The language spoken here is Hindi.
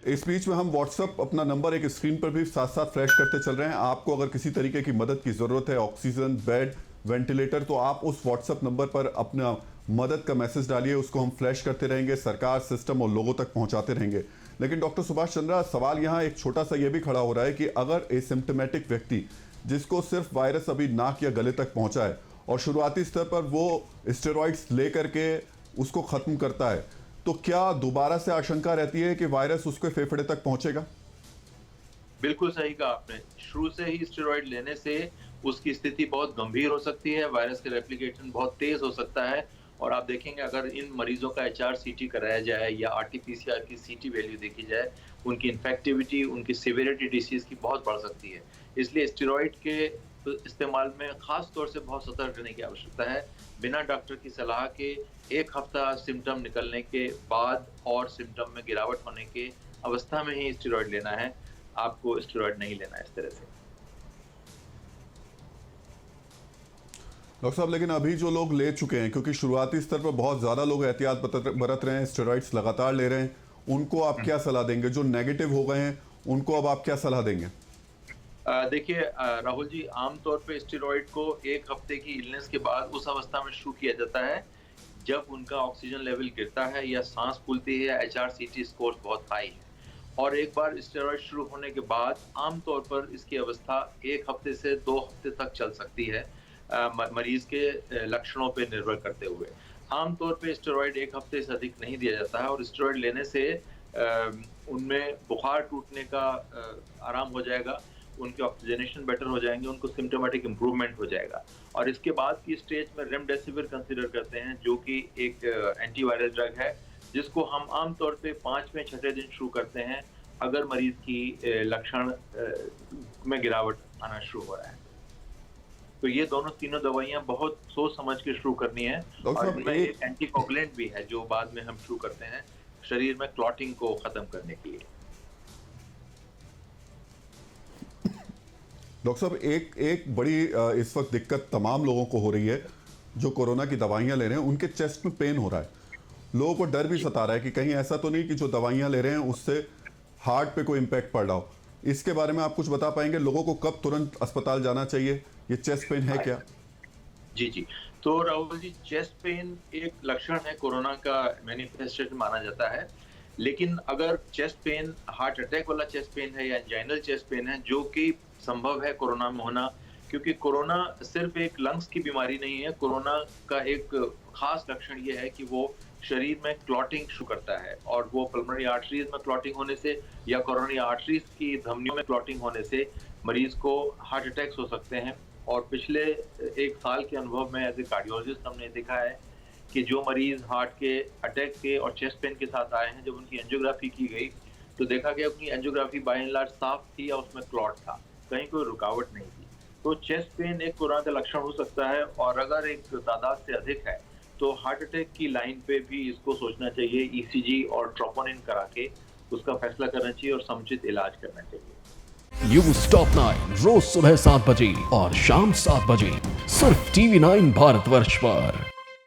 इस बीच में हम व्हाट्सअप अपना नंबर एक स्क्रीन पर भी साथ साथ फ्लैश करते चल रहे हैं। आपको अगर किसी तरीके की मदद की ज़रूरत है, ऑक्सीजन, बेड, वेंटिलेटर, तो आप उस व्हाट्सअप नंबर पर अपना मदद का मैसेज डालिए। उसको हम फ्लैश करते रहेंगे, सरकार, सिस्टम और लोगों तक पहुंचाते रहेंगे। लेकिन डॉक्टर सुभाष चंद्रा, सवाल यहाँ एक छोटा सा ये भी खड़ा हो रहा है कि अगर एसिम्प्टोमेटिक व्यक्ति जिसको सिर्फ वायरस अभी नाक या गले तक पहुंचा है और शुरुआती स्तर पर वो स्टेरॉइड्स ले करके उसको खत्म करता है, तो क्या दोबारा से आशंका रहती है कि वायरस उसके फेफड़े तक पहुंचेगा? बिल्कुल सही कहा आपने। शुरू से ही स्टेरॉइड लेने से उसकी स्थिति बहुत गंभीर हो सकती है, वायरस का रेप्लिकेशन बहुत तेज़ हो सकता है और आप देखेंगे अगर इन मरीज़ों का एचआर-सीटी कराया जाए या आरटी-पीसीआर की सीटी वैल्यू देखी जाए, उनकी इन्फेक्टिविटी, उनकी सीवियरिटी डिसीज़ की बहुत बढ़ सकती है। इसलिए स्टेरॉइड के इस्तेमाल में ख़ास तौर से बहुत सतर्क रहने की आवश्यकता है। बिना डॉक्टर की सलाह के 1 हफ्ता सिम्पटम निकलने के बाद और सिम्पटम में गिरावट होने की अवस्था में ही स्टेरॉइड लेना है। आपको स्टेरॉइड नहीं लेना है इस तरह से। डॉक्टर साहब, लेकिन अभी जो लोग ले चुके हैं, क्योंकि शुरुआती स्तर पर बहुत ज़्यादा लोग एहतियात बरत रहे हैं, स्टेरॉइड्स लगातार ले रहे हैं, उनको आप क्या सलाह देंगे? जो नेगेटिव हो गए हैं उनको अब आप क्या सलाह देंगे? देखिए राहुल जी, आमतौर पे स्टेरॉइड को 1 हफ्ते की इलनेस के बाद उस अवस्था में शुरू किया जाता है जब उनका ऑक्सीजन लेवल गिरता है या सांस फूलती है या एचआर-सीटी स्कोर बहुत हाई है। और एक बार स्टेरॉइड शुरू होने के बाद आमतौर पर इसकी अवस्था 1 हफ्ते से 2 हफ्ते तक चल सकती है, मरीज के लक्षणों पे निर्भर करते हुए। आमतौर पे स्टेरॉइड 1 हफ्ते से अधिक नहीं दिया जाता है और स्टेरॉइड लेने से उनमें बुखार टूटने का आराम हो जाएगा, उनके ऑक्सीजनेशन बेटर हो जाएंगे, उनको सिम्प्टोमेटिक इम्प्रूवमेंट हो जाएगा। और इसके बाद की स्टेज में रेमडेसिविर कंसीडर करते हैं, जो कि एक एंटीवायरल ड्रग है, जिसको हम आमतौर पे 5वें 6ठे दिन शुरू करते हैं अगर मरीज की लक्षण में गिरावट आना शुरू हो रहा है। तो ये तीनों दवाइयाँ बहुत सोच समझ के शुरू करनी है और इनमें एक एंटीकोगुलेंट भी है जो बाद में हम शुरू करते हैं शरीर में क्लॉटिंग को खत्म करने के लिए। डॉक्टर साहब, एक बड़ी इस वक्त दिक्कत तमाम लोगों को हो रही है जो कोरोना की दवाइयां ले रहे हैं, उनके चेस्ट में पेन हो रहा है। लोगों को डर भी सता रहा है कि कहीं ऐसा तो नहीं कि जो दवाइयां ले रहे हैं उससे हार्ट पे कोई इम्पैक्ट पड़ रहा हो। इसके बारे में आप कुछ बता पाएंगे? लोगों को कब तुरंत अस्पताल जाना चाहिए? ये चेस्ट पेन है क्या? जी। तो राहुल जी, चेस्ट पेन एक लक्षण है कोरोना का, मैनिफेस्टेशन माना जाता है। लेकिन अगर चेस्ट पेन हार्ट अटैक वाला चेस्ट पेन है या एंजाइनल चेस्ट पेन है, जो कि संभव है कोरोना में होना, क्योंकि कोरोना सिर्फ एक लंग्स की बीमारी नहीं है। कोरोना का एक खास लक्षण ये है कि वो शरीर में क्लॉटिंग शुरू करता है और वो पल्मोनरी आर्टरीज में क्लॉटिंग होने से या कोरोनरी आर्टरीज की धमनियों में क्लॉटिंग होने से मरीज को हार्ट अटैक्स हो सकते हैं। और पिछले 1 साल के अनुभव में एज ए कार्डियोलॉजिस्ट हमने देखा है कि जो मरीज हार्ट के अटैक के और चेस्ट पेन के साथ आए हैं, जब उनकी एंजियोग्राफी की गई तो देखा गया उनकी एंजियोग्राफी बाय एंड लार्ज साफ थी या उसमें क्लॉट था, कहीं कोई रुकावट नहीं थी। तो चेस्ट पेन एक कोरोना का लक्षण हो सकता है और अगर एक तादाद से अधिक है तो हार्ट अटैक की लाइन पे भी इसको सोचना चाहिए, ईसीजी और ट्रोपोनिन करा के उसका फैसला करना चाहिए और समुचित इलाज करना चाहिए। न्यूज़ टॉप 9 रोज सुबह 7 बजे और शाम 7 बजे सिर्फ TV9 भारतवर्ष पर।